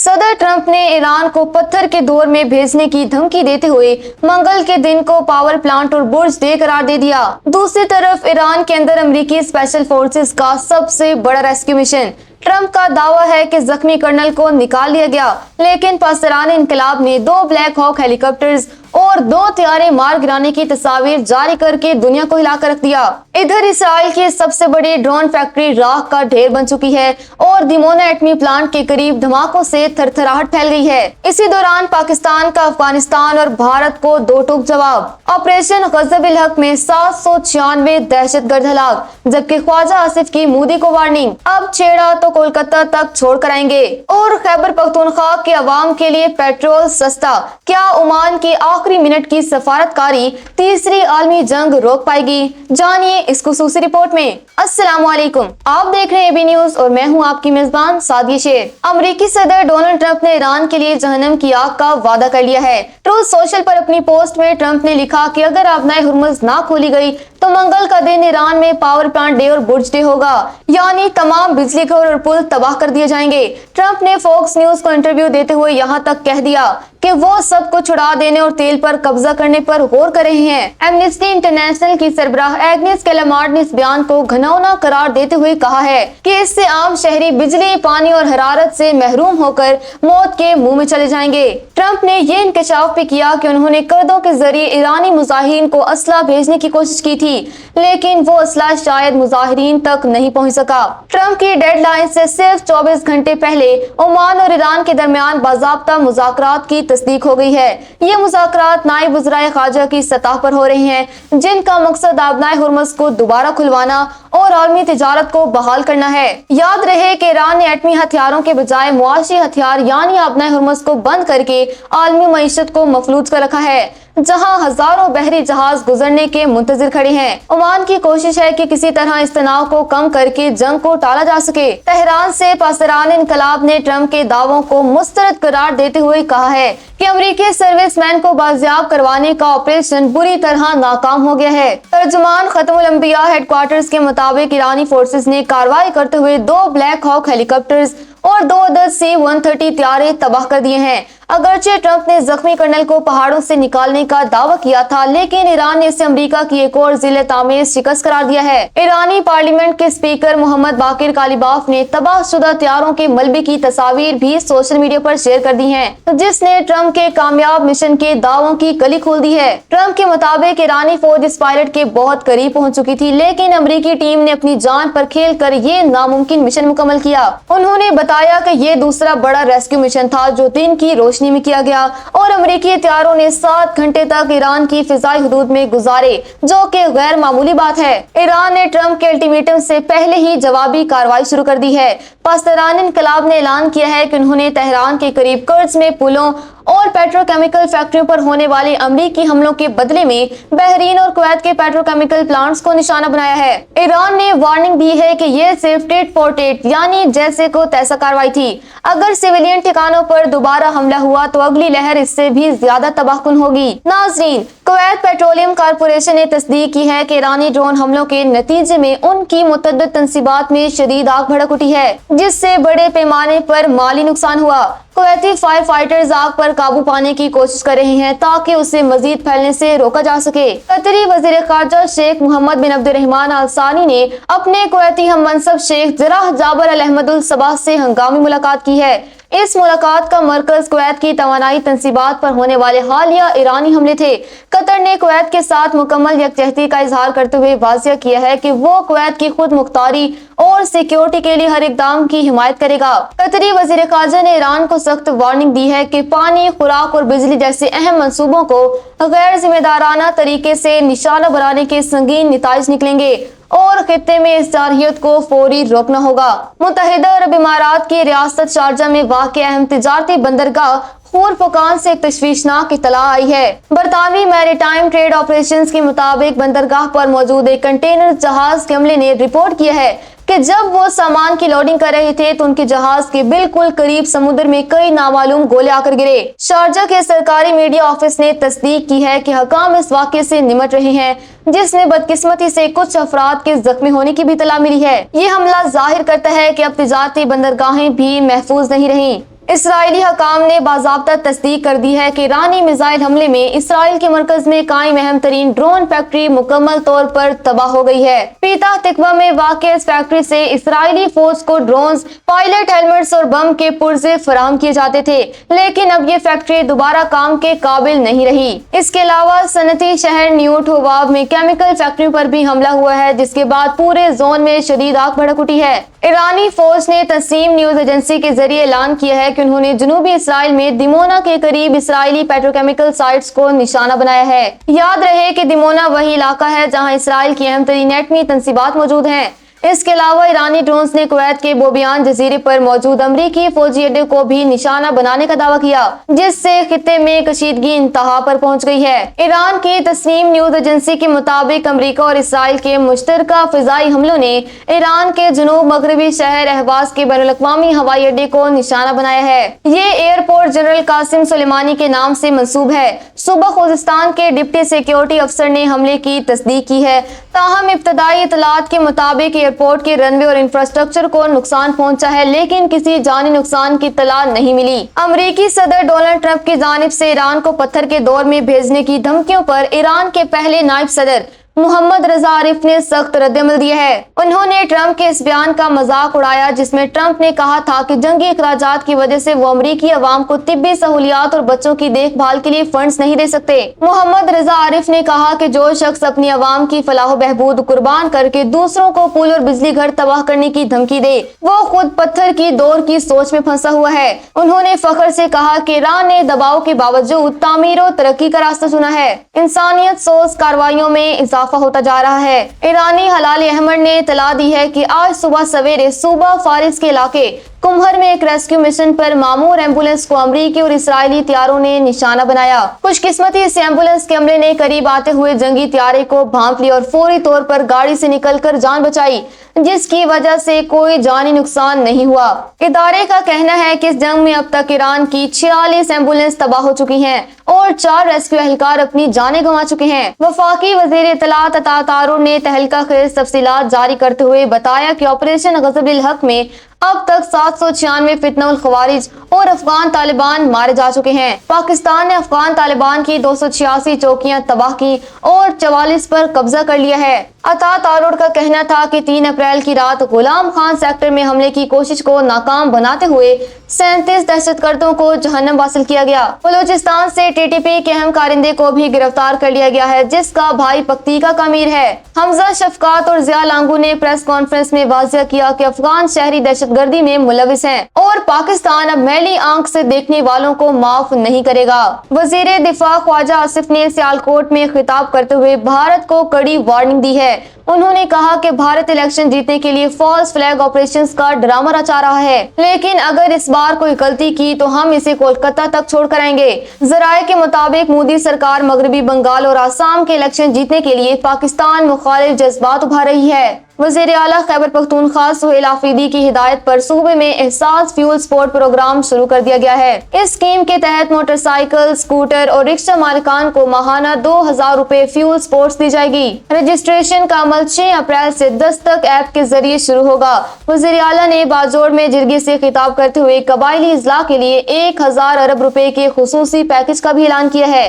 सदर ट्रंप ने ईरान को पत्थर के दौर में भेजने की धमकी देते हुए मंगल के दिन को पावर प्लांट और बुर्ज डे करार दे दिया। दूसरी तरफ ईरान के अंदर अमेरिकी स्पेशल फोर्सेस का सबसे बड़ा रेस्क्यू मिशन। ट्रंप का दावा है कि जख्मी कर्नल को निकाल लिया गया, लेकिन पाकिस्तानी इनकलाब ने 2 ब्लैक हॉक हेलीकॉप्टर्स और 2 तैयारे मार गिराने की तस्वीर जारी करके दुनिया को हिला कर रख दिया। इधर इसराइल की सबसे बड़ी ड्रोन फैक्ट्री राख का ढेर बन चुकी है और दिमोना एटमी प्लांट के करीब धमाकों से थरथराहट फैल गई है। इसी दौरान पाकिस्तान का अफगानिस्तान और भारत को 2 टूक जवाब। ऑपरेशन गज़ब-उल हक में 796 दहशतगर्द हलाक, जबकि ख्वाजा आसिफ की मोदी को वार्निंग, अब छेड़ा तो कोलकाता तक छोड़ कर आएंगे। और खैबर पख्तूनख्वा के अवाम के लिए पेट्रोल सस्ता, क्या ओमान की आखिरी मिनट की सफारतकारी तीसरी आलमी जंग रोक पाएगी? जानिए इस खुसूसी रिपोर्ट में। अस्सलाम वालेकुम, आप देख रहे हैं एबी न्यूज और मैं हूं आपकी मेजबान सादिया शेर। अमेरिकी सदर डोनाल्ड ट्रंप ने ईरान के लिए जहन्नम की आग का वादा कर लिया है। ट्रूथ सोशल पर अपनी पोस्ट में ट्रंप ने लिखा कि अगर आबनाए हुर्मुज़ ना खोली गई तो मंगल का दिन ईरान में पावर प्लांट डे और बुर्ज डे होगा, यानी तमाम बिजली घर और पुल तबाह कर दिए जाएंगे। ट्रंप ने फॉक्स न्यूज को इंटरव्यू देते हुए यहाँ तक कह दिया कि वो सब कुछ उड़ा देने और तेल पर कब्जा करने पर गौर कर रहे हैं। एमनेस्टी इंटरनेशनल की सरबराह एग्नेस कैलामार्ड ने इस बयान को घिनौना करार देते हुए कहा है कि इससे आम शहरी बिजली, पानी और हरारत से महरूम होकर मौत के मुंह में चले जाएंगे। ट्रंप ने ये इंकशाफ भी किया कि उन्होंने कर्दों के जरिए ईरानी मुजाहिरीन को असला भेजने की कोशिश की थी, लेकिन वो असला शायद मुजाहिरीन तक नहीं पहुंच सका। ट्रंप की डेडलाइन से सिर्फ 24 घंटे पहले ओमान और ईरान के दरमियान बाज़ाब्ता मुज़ाकरात की तस्दीक हो गई है। ये मुज़ाकरात नायब वज़ीर ख़ारजा की सतह पर हो रहे हैं, जिनका मकसद आबनाए हुर्मुज़ को दोबारा खुलवाना और आलमी तिजारत को बहाल करना है। याद रहे कि ईरान ने एटमी हथियारों के बजाय मुआशी हथियार यानी आबनाए हुर्मुज़ को बंद करके आलमी मईशत को मफलूज कर रखा है, जहां हजारों बहरी जहाज गुजरने के मुंतजिर खड़े हैं। ओमान की कोशिश है कि किसी तरह इस तनाव को कम करके जंग को टाला जा सके। तेहरान से पाकिस्तानी इनकलाब ने ट्रंप के दावों को मुस्तरद करार देते हुए कहा है कि अमेरिकी सर्विसमैन को बाजियाब करवाने का ऑपरेशन बुरी तरह नाकाम हो गया है। तर्जुमान खत्मुल अंबिया हेडक्वार्टर्स के मुताबिक ईरानी फोर्सेस ने कार्रवाई करते हुए 2 ब्लैक हॉक हेलीकॉप्टर्स और 2 C-130 तैयारे तबाह कर दिए हैं। अगरचे ट्रंप ने जख्मी कर्नल को पहाड़ों से निकालने का दावा किया था, लेकिन ईरान ने इसे अमेरिका की एक और जिले तामीर शिकस्त करार दिया है। ईरानी पार्लियामेंट के स्पीकर मोहम्मद बाकिर कालिबाफ ने तबाहशुदा तैयारों के मलबे की तस्वीर भी सोशल मीडिया पर शेयर कर दी हैं, जिसने ट्रंप के कामयाब मिशन के दावों की कली खोल दी है। ट्रंप के मुताबिक ईरानी फौज इस पायलट के बहुत करीब पहुंच चुकी थी, लेकिन अमेरिकी टीम ने अपनी जान पर खेल कर ये नामुमकिन मिशन मुकम्मल किया। उन्होंने बताया कि ये दूसरा बड़ा रेस्क्यू मिशन था जो दिन की रोशनी में किया गया और अमेरिकी हथियारों ने 7 घंटे तक ईरान की फिजाई हदूद में गुजारे, जो कि गैर मामूली बात है। ईरान ने ट्रंप के अल्टीमेटम से पहले ही जवाबी कार्रवाई शुरू कर दी है। पाकिस्तानी इनकलाब ने ऐलान किया है कि उन्होंने तेहरान के करीब कर्ज में पुलों और पेट्रोकेमिकल फैक्ट्रियों पर होने वाले अमेरिकी हमलों के बदले में बहरीन और कुवैत के पेट्रोकेमिकल प्लांट्स को निशाना बनाया है। ईरान ने वार्निंग दी है कि यह सिर्फ टिट फॉर टेट यानी जैसे को तैसा कार्रवाई थी। अगर सिविलियन ठिकानों पर दोबारा हमला हुआ तो अगली लहर इससे भी ज्यादा तबाहकुन होगी। नाज़रीन, कुवैत पेट्रोलियम कारपोरेशन ने तस्दीक की है कि ईरानी ड्रोन हमलों के नतीजे में उनकी मुतअद्दिद तंसीबात में शदीद आग भड़क उठी है, जिससे बड़े पैमाने पर माली नुकसान हुआ। कुवैती फायर फाइटर्स आग पर काबू पाने की कोशिश कर रहे हैं ताकि उसे मजीद फैलने से रोका जा सके। कतरी वजीर खारजा शेख मोहम्मद बिन अब्दुर्रहमान अल सानी ने अपने कुवैती हम मनसब शेख जराह जाबर अल अहमदुल सबा से हंगामी मुलाकात की है। इस मुलाकात का मरकज कुवैत की तवानाई तंसीबात पर होने वाले हालिया ईरानी हमले थे। कतर ने कुवैत के साथ मुकम्मल यकजहती का इजहार करते हुए वाज़ेह किया है कि वो कुवैत की खुद मुख्तारी और सिक्योरिटी के लिए हर इकदाम की हिमायत करेगा। कतरी वजीर खारजा ने ईरान को सख्त वार्निंग दी है कि पानी, खुराक और बिजली जैसे अहम मंसूबों को गैर जिम्मेदाराना तरीके से निशाना बनाने के संगीन नताइज निकलेंगे और खित्ते में इस जारहियत को फौरी रोकना होगा। मुत्तहिदा अरब इमारात की रियासत शारजा में वाक़िअ अहम तिजारती बंदरगाह खूरफकान से एक तशवीशनाक इत्तला आई है। बरतानवी मैरीटाइम ट्रेड ऑपरेशंस के मुताबिक बंदरगाह पर मौजूद एक कंटेनर जहाज के अमले ने रिपोर्ट किया है कि जब वो सामान की लोडिंग कर रहे थे तो उनके जहाज के बिल्कुल करीब समुद्र में कई नामालूम गोले आकर गिरे। शारजा के सरकारी मीडिया ऑफिस ने तस्दीक की है कि हकाम इस वाक़े से निमट रहे हैं, जिसमें बदकिस्मती से कुछ अफराद के जख्मी होने की भी इत्तला मिली है। ये हमला जाहिर करता है कि अब तिजारती बंदरगाहें भी महफूज नहीं रहीं। اسرائیلی حکام نے باضابطہ تصدیق کر دی ہے کہ ایرانی میزائل حملے میں اسرائیل کے مرکز میں قائم اہم ترین ڈرون فیکٹری مکمل طور پر تباہ ہو گئی ہے۔ پیتہ تقویٰ میں واقع اس فیکٹری سے اسرائیلی فوج کو ڈرونز، پائلٹ ہیلمٹس اور بم کے پرزے فراہم کیے جاتے تھے، لیکن اب یہ فیکٹری دوبارہ کام کے قابل نہیں رہی۔ اس کے علاوہ صنعتی شہر نیوٹ ہواب میں کیمیکل فیکٹریوں پر بھی حملہ ہوا ہے، جس کے بعد پورے زون میں شدید آگ بھڑک اٹھی ہے۔ ایرانی فوج نے تسنیم نیوز ایجنسی کے ذریعے اعلان کیا ہے کہ انہوں نے جنوبی اسرائیل میں دیمونا کے قریب اسرائیلی پیٹروکیمیکل سائٹس کو نشانہ بنایا ہے۔ یاد رہے کہ دیمونا وہی علاقہ ہے جہاں اسرائیل کی اہم ترین ایٹمی تنصیبات موجود ہیں۔ اس کے علاوہ ایرانی ڈرونز نے کویت کے بوبیان جزیرے پر موجود امریکی فوجی اڈے کو بھی نشانہ بنانے کا دعویٰ کیا، جس سے خطے میں کشیدگی انتہا پر پہنچ گئی ہے۔ ایران کی تسنیم نیوز ایجنسی کے مطابق امریکہ اور اسرائیل کے مشترکہ فضائی حملوں نے ایران کے جنوب مغربی شہر اہواز کے بین الاقوامی ہوائی اڈے کو نشانہ بنایا ہے۔ یہ ایئرپورٹ جنرل قاسم سلیمانی کے نام سے منسوب ہے۔ صوبہ خوزستان کے ڈپٹی سیکیورٹی افسر نے حملے کی تصدیق کی ہے، تاہم ابتدائی اطلاعات کے مطابق ایئرپورٹ کے رن وے اور انفراسٹرکچر کو نقصان پہنچا ہے، لیکن کسی جانی نقصان کی اطلاع نہیں ملی۔ امریکی صدر ڈونلڈ ٹرمپ کی جانب سے ایران کو پتھر کے دور میں بھیجنے کی دھمکیوں پر ایران کے پہلے نائب صدر محمد رضا عارف نے سخت رد عمل دیا ہے۔ انہوں نے ٹرمپ کے اس بیان کا مذاق اڑایا جس میں ٹرمپ نے کہا تھا کہ جنگی اخراجات کی وجہ سے وہ امریکی عوام کو طبی سہولیات اور بچوں کی دیکھ بھال کے لیے فنڈز نہیں دے سکتے۔ محمد رضا عارف نے کہا کہ جو شخص اپنی عوام کی فلاح و بہبود قربان کر کے دوسروں کو پول اور بجلی گھر تباہ کرنے کی دھمکی دے، وہ خود پتھر کی دور کی سوچ میں پھنسا ہوا ہے۔ انہوں نے فخر سے کہا کہ ایران نے دباؤ کے باوجود تعمیر و ترقی کا راستہ چنا ہے۔ انسانیت سوز کارروائیوں میں اضافہ ہوتا جا رہا ہے۔ ایرانی ہلال احمر نے اطلاع دی ہے کہ آج صبح سویرے صوبہ فارس کے علاقے کمہر میں ایک ریسکیو مشن پر معمور ایمبولینس کو امریکی اور اسرائیلی طیاروں نے نشانہ بنایا۔ خوش قسمتی اس ایمبولینس کے عملے نے قریب آتے ہوئے جنگی طیارے کو بھانپ لیا اور فوری طور پر گاڑی سے نکل کر جان بچائی، جس کی وجہ سے کوئی جانی نقصان نہیں ہوا۔ ادارے کا کہنا ہے کہ اس جنگ میں اب تک ایران کی 46 ایمبولینس تباہ ہو چکی ہیں اور 4 ریسکیو اہلکار اپنی جانیں گنوا چکے ہیں۔ وفاقی وزیر اطلاعات عطا طارور نے تہلکہ خیز تفصیلات جاری کرتے ہوئے بتایا کہ آپریشن غضب الحق میں اب تک 796 فتنہ الخوارج اور افغان طالبان مارے جا چکے ہیں۔ پاکستان نے افغان طالبان کی 286 چوکیاں تباہ کی اور 44 پر قبضہ کر لیا ہے۔ عطا طارور کا کہنا تھا کہ 3 اپریل کی رات غلام خان سیکٹر میں حملے کی کوشش کو ناکام بناتے ہوئے 37 دہشت گردوں کو جہنم واصل کیا گیا۔ بلوچستان سے ٹی ٹی پی کے اہم کارندے کو بھی گرفتار کر لیا گیا ہے، جس کا بھائی پکتیکا کا امیر ہے۔ حمزہ شفقات اور ضیاء لانگو نے پریس کانفرنس میں واضح کیا کہ افغان شہری دہشت گردی میں ملوث ہیں اور پاکستان اب میلی آنکھ سے دیکھنے والوں کو معاف نہیں کرے گا۔ وزیر دفاع خواجہ آصف نے سیالکوٹ میں خطاب کرتے ہوئے بھارت کو کڑی وارننگ دی ہے۔ انہوں نے کہا کہ بھارت الیکشن جیتنے کے لیے فالس فلیگ آپریشنز کا ڈرامہ رچا رہا ہے، لیکن اگر اس بار کوئی غلطی کی تو ہم اسے کولکتہ تک چھوڑ کر آئیں گے۔ ذرائع کے مطابق مودی سرکار مغربی بنگال اور آسام کے الیکشن جیتنے کے لیے پاکستان مخالف جذبات ابھار رہی ہے۔ وزیر اعلیٰ خیبر پختونخوا سہیل آفریدی کی ہدایت پر صوبے میں احساس فیول سپورٹ پروگرام شروع کر دیا گیا ہے۔ اس اسکیم کے تحت موٹر سائیکل، اسکوٹر اور رکشہ مالکان کو ماہانہ 2000 روپے فیول سپورٹس دی جائے گی۔ رجسٹریشن کا عمل 6 اپریل سے دستک ایپ کے ذریعے شروع ہوگا۔ وزیر اعلیٰ نے باجوڑ میں جرگے سے خطاب کرتے ہوئے قبائلی اضلاع کے لیے 1000 ارب روپے کے خصوصی پیکج کا بھی اعلان کیا ہے۔